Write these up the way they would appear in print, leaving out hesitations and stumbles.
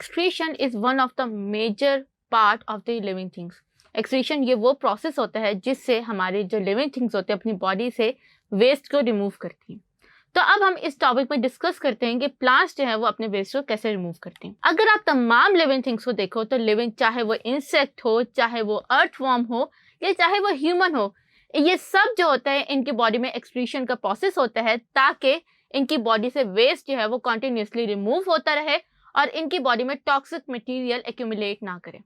Excretion is one of the major part of the living things. Excretion ये वो process होता है जिससे हमारे जो लिविंग थिंग्स होते हैं अपनी बॉडी से वेस्ट को रिमूव करती हैं। तो अब हम इस टॉपिक में डिस्कस करते हैं कि प्लांट्स जो है वो अपने वेस्ट को कैसे रिमूव करते हैं। अगर आप तमाम लिविंग थिंग्स को देखो तो लिविंग, चाहे वो इंसेक्ट हो, चाहे वो अर्थवॉर्म हो, या चाहे वो ह्यूमन हो, ये सब जो होता है इनकी बॉडी में एक्सक्रीशन का प्रोसेस होता है ताकि इनकी बॉडी से वेस्ट जो है वो कंटिन्यूसली रिमूव होता रहे और इनकी बॉडी में टॉक्सिक मटेरियल एक्यूमुलेट ना करे।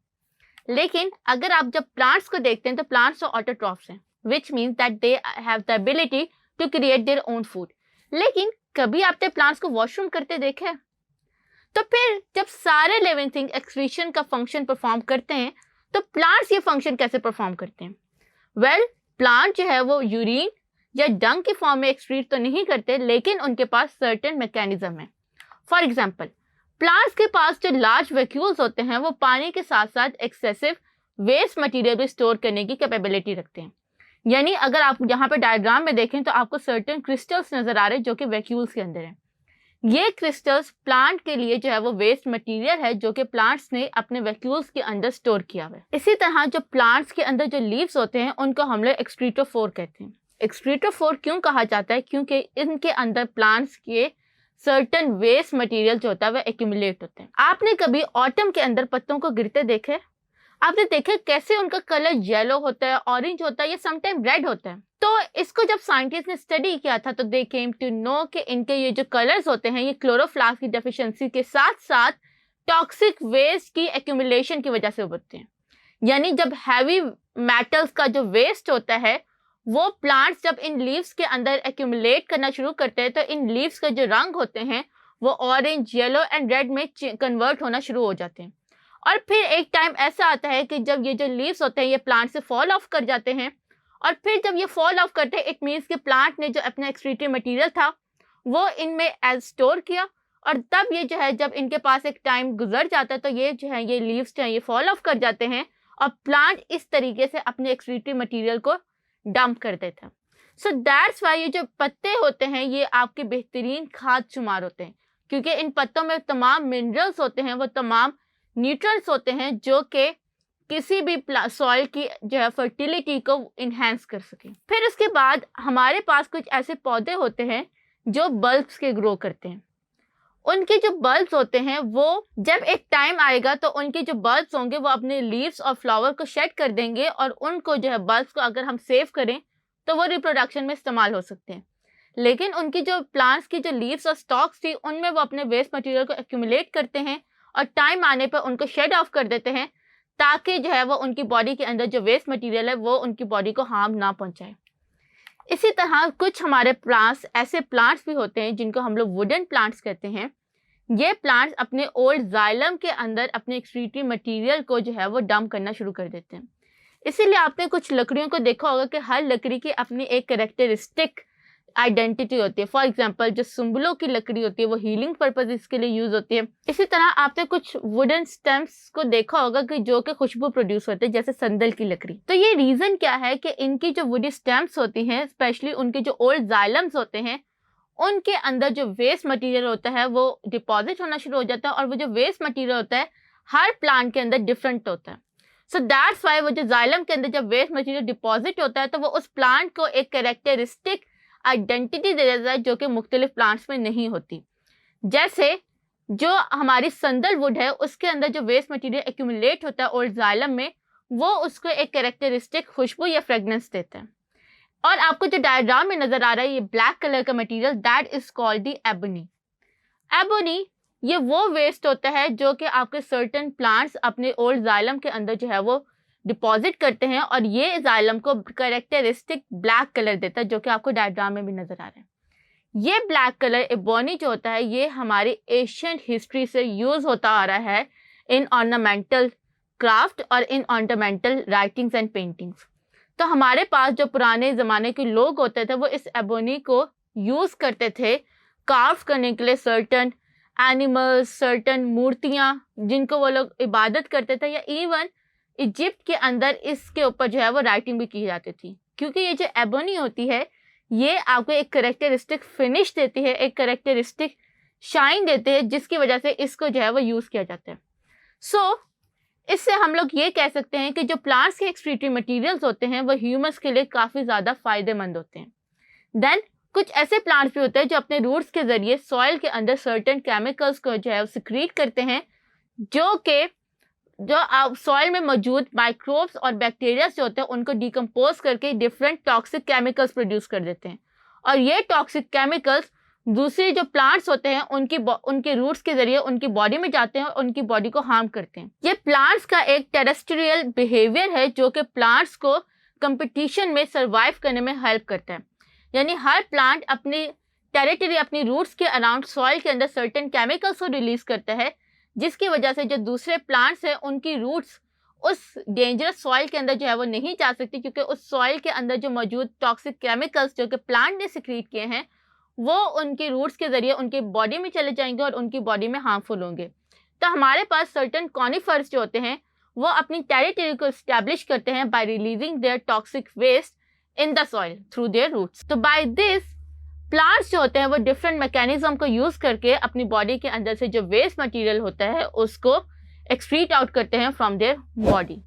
लेकिन अगर आप जब प्लांट्स को देखते हैं तो प्लांट्स तो ऑटोट्रॉफ्स हैं, which means that they have the ability to create their own food. लेकिन कभी आपने प्लांट्स को वॉशरूम करते देखे? तो फिर जब सारे लिविंग थिंग एक्सक्रीशन का फंक्शन परफॉर्म करते हैं तो प्लांट्स ये फंक्शन कैसे परफॉर्म करते हैं? वेल, प्लांट जो है वो यूरिन या डंग के फॉर्म में एक्सक्रीट तो नहीं करते, लेकिन उनके पास सर्टेन मैकेनिज्म है। फॉर एग्जाम्पल, प्लांट्स के पास जो लार्ज वैक्यूल्स होते हैं वो पानी के साथ साथ एक्सेसिव वेस्ट मटेरियल भी स्टोर करने की कैपेबिलिटी रखते हैं। यानी अगर आप यहाँ पे डायग्राम में देखें तो आपको सर्टेन क्रिस्टल्स नजर आ रहे हैं जो कि वैक्यूल्स के अंदर हैं। ये क्रिस्टल्स प्लांट के लिए जो है वो वेस्ट मटेरियल है जो कि प्लांट्स ने अपने वैक्यूल्स के अंदर स्टोर किया हुआ है। इसी तरह जो प्लांट्स के अंदर जो लीव्स होते हैं उनको हम लोग एक्सक्रीटोफोर कहते हैं। एक्सक्रीटोफोर क्यों कहा जाता है? क्योंकि इनके अंदर प्लांट्स के सर्टेन वेस्ट मटेरियल जो होता है वह एक्यूमुलेट होते हैं। आपने कभी ऑटम के अंदर पत्तों को गिरते देखे? आपने देखे कैसे उनका कलर येलो होता है, ऑरेंज होता है या समटाइम रेड होता है? तो इसको जब साइंटिस्ट ने स्टडी किया था तो दे केम टू नो कि इनके ये जो कलर्स होते हैं ये क्लोरोप्लास्ट की डेफिशिएंसी के साथ साथ टॉक्सिक वेस्ट की एक्यूमुलेशन की वजह से उभरते हैं। यानी जब हैवी मेटल्स का जो वेस्ट होता है वो प्लांट्स जब इन लीव्स के अंदर एक्यूमुलेट करना शुरू करते हैं तो इन लीव्स का जो रंग होते हैं वो ऑरेंज, येलो एंड रेड में कन्वर्ट होना शुरू हो जाते हैं। और फिर एक टाइम ऐसा आता है कि जब ये जो लीव्स होते हैं ये प्लांट से फॉल ऑफ कर जाते हैं, और फिर जब ये फॉल ऑफ करते हैं इट मीन्स कि प्लांट ने जो अपना एक्सक्रीटरी मटेरियल था वो इनमें एज स्टोर किया, और तब ये जो है जब इनके पास एक टाइम गुजर जाता है तो ये जो है ये लीव्स जो है ये फॉल ऑफ कर जाते हैं और प्लांट इस तरीके से अपने एक्सक्रीटरी मटेरियल को डंप कर देता है। सो दैट्स वाई ये जो पत्ते होते हैं ये आपके बेहतरीन खाद शुमार होते हैं, क्योंकि इन पत्तों में तमाम मिनरल्स होते हैं, वो तमाम न्यूट्रिएंट्स होते हैं जो कि किसी भी सॉइल की जो है फर्टिलिटी को इन्हेंस कर सके। फिर उसके बाद हमारे पास कुछ ऐसे पौधे होते हैं जो बल्ब्स के ग्रो करते हैं। उनके जो बल्ब्स होते हैं वो जब एक टाइम आएगा तो उनके जो बल्ब्स होंगे वो अपने लीव्स और फ्लावर को शेड कर देंगे, और उनको जो है बल्ब्स को अगर हम सेव करें तो वो रिप्रोडक्शन में इस्तेमाल हो सकते हैं। लेकिन उनकी जो प्लांट्स की जो लीव्स और स्टॉक्स थी उनमें वो अपने वेस्ट मटेरियल को एक्यूमुलेट करते हैं और टाइम आने पर उनको शेड ऑफ कर देते हैं ताकि जो है वो उनकी बॉडी के अंदर जो वेस्ट मटेरियल है वो उनकी बॉडी को हार्म ना पहुंचाए। इसी तरह कुछ हमारे प्लांट्स ऐसे प्लांट्स भी होते हैं जिनको हम लोग वुडन प्लांट्स कहते हैं। ये प्लांट्स अपने ओल्ड जाइलम के अंदर अपने एक्सक्रीटरी मटेरियल को जो है वो डंप करना शुरू कर देते हैं। इसीलिए आपने कुछ लकड़ियों को देखा होगा कि हर लकड़ी की अपनी एक कैरेक्टरिस्टिक आइडेंटिटी होती है। फॉर एग्जांपल जो सुम्बलों की लकड़ी होती है वो हीलिंग पर्पज इसके लिए यूज होती है। इसी तरह आपने कुछ वुडन स्टेम्स को देखा होगा कि जो कि खुशबू प्रोड्यूस होते हैं, जैसे संदल की लकड़ी। तो ये रीजन क्या है कि इनकी जो वुडी स्टेम्स होती हैं, स्पेशली उनके जो ओल्ड जाइलम्स होते हैं, उनके अंदर जो वेस्ट मटेरियल होता है वो डिपॉजिट होना शुरू हो जाता है, और वो जो वेस्ट मटेरियल होता है हर प्लांट के अंदर डिफरेंट होता है। सो दैट्स वाई वो जो जाइलम के अंदर जब वेस्ट मटेरियल डिपॉजिट होता है तो वो उस प्लांट को एक कैरेक्टरिस्टिक आइडेंटिटी दे देता है जो कि मुख्तलिफ प्लांट्स में नहीं होती। जैसे जो हमारी संदल वुड है उसके अंदर जो वेस्ट मटेरियल एक्यूमुलेट होता है ओल्ड जाइलम में, वो उसको एक कैरेक्टरिस्टिक खुशबू या फ्रेगनेंस देता है। और आपको जो डायग्राम में नजर आ रहा है ये ब्लैक कलर का material, that is called the ebony. Ebony ये वो वेस्ट होता है जो कि आपके सर्टेन प्लांट्स अपने ओल्ड जाइलम के अंदर जो है वो डिपॉजिट करते हैं, और ये जाइलम को कैरेक्टरिस्टिक ब्लैक कलर देता है जो कि आपको डायग्राम में भी नजर आ रहा है। ये ब्लैक कलर एबोनी जो होता है ये हमारी एशियन हिस्ट्री से यूज होता आ रहा है इन ऑर्नामेंटल क्राफ्ट और इन ऑर्नामेंटल राइटिंग्स एंड पेंटिंग्स। तो हमारे पास जो पुराने ज़माने के लोग होते थे वो इस एबोनी को यूज़ करते थे कार्व करने के लिए सर्टन एनिमल्स, सर्टन मूर्तियाँ जिनको वो लोग इबादत करते थे, या इवन इजिप्ट के अंदर इसके ऊपर जो है वो राइटिंग भी की जाती थी। क्योंकि ये जो एबोनी होती है ये आपको एक करेक्टरिस्टिक फिनिश देती है, एक करेक्टरिस्टिक शाइन देते हैं, जिसकी वजह से इसको जो है वो यूज़ किया जाता है। इससे हम लोग ये कह सकते हैं कि जो प्लांट्स के एक्सक्रीटरी मटेरियल्स होते हैं वो ह्यूमस के लिए काफ़ी ज़्यादा फायदेमंद होते हैं। देन कुछ ऐसे प्लांट्स भी होते हैं जो अपने रूट्स के जरिए सॉइल के अंदर सर्टेन केमिकल्स को जो है सिक्रीट करते हैं, जो सॉइल में मौजूद माइक्रोब्स और बैक्टीरिया जो होते हैं उनको डिकम्पोज करके डिफरेंट टॉक्सिक केमिकल्स प्रोड्यूस कर देते हैं। और ये टॉक्सिक केमिकल्स दूसरे जो प्लांट्स होते हैं उनके रूट्स के जरिए उनकी बॉडी में जाते हैं और उनकी बॉडी को हार्म करते हैं। ये प्लांट्स का एक टेरेस्ट्रियल बिहेवियर है जो कि प्लांट्स को कंपटीशन में सर्वाइव करने में हेल्प करता है। यानी हर प्लांट अपनी टेरिटरी, अपनी रूट्स के अराउंड सॉइल के अंदर सर्टेन केमिकल्स को रिलीज करता है, जिसकी वजह से जो दूसरे प्लांट्स हैं उनकी रूट्स उस डेंजरस सॉइल के अंदर जो है वो नहीं जा सकती, क्योंकि उस सॉइल के अंदर जो मौजूद टॉक्सिक केमिकल्स जो कि प्लांट ने सिक्रीट किए हैं वो उनके रूट्स के जरिए उनकी बॉडी में चले जाएंगे और उनकी बॉडी में हार्मफुल होंगे। तो हमारे पास सर्टेन कॉनिफर्स जो होते हैं वो अपनी टेरिटरी को इस्टेब्लिश करते हैं by releasing their toxic waste in the soil through their roots. तो बाय दिस प्लांट्स जो होते हैं वो डिफरेंट मैकेनिज्म को यूज करके अपनी बॉडी के अंदर से जो वेस्ट मटेरियल होता है उसको एक्सक्रीट आउट करते हैं फ्रॉम देयर बॉडी।